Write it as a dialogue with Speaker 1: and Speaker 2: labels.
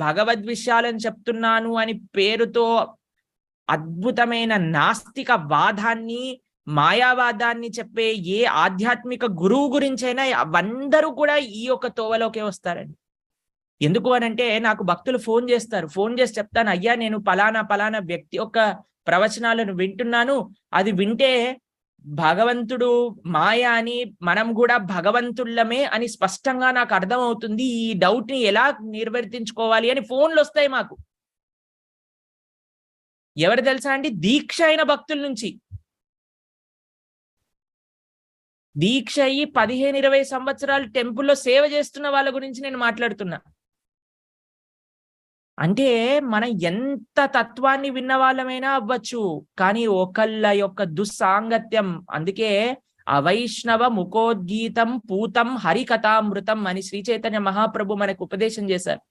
Speaker 1: భగవద్ విషయాలను చెప్తున్నాను అని పేరుతో అద్భుతమైన నాస్తిక వాదాన్ని, మాయావాదాన్ని చెప్పే ఏ ఆధ్యాత్మిక గురువు గురించైనా అందరూ కూడా ఈ యొక్క తోవలోకే వస్తారండి. ఎందుకు అనంటే నాకు భక్తులు ఫోన్ చేస్తారు, ఫోన్ చేసి చెప్తాను, అయ్యా నేను పలానా వ్యక్తి యొక్క ప్రవచనాలను వింటున్నాను, అది వింటే భగవంతుడు మాయ అని, మనం కూడా భగవంతుళ్ళమే అని స్పష్టంగా నాకు అర్థమవుతుంది, ఈ డౌట్ ని ఎలా నిర్వర్తించుకోవాలి అని ఫోన్లు వస్తాయి మాకు. ఎవరు తెలుసా అండి? దీక్ష అయిన భక్తుల నుంచి. దీక్ష అయ్యి 15-20 సంవత్సరాలు టెంపుల్లో సేవ చేస్తున్న వాళ్ళ గురించి నేను మాట్లాడుతున్నా. అంటే మనం ఎంత తత్వాన్ని విన్న వాళ్ళమైనా అవ్వచ్చు, కానీ ఒకళ్ళ యొక్క దుస్సాంగత్యం, అందుకే అవైష్ణవ ముఖోద్గీతం పూతం హరికథామృతం అని శ్రీ చైతన్య మహాప్రభు మనకు ఉపదేశం చేశారు.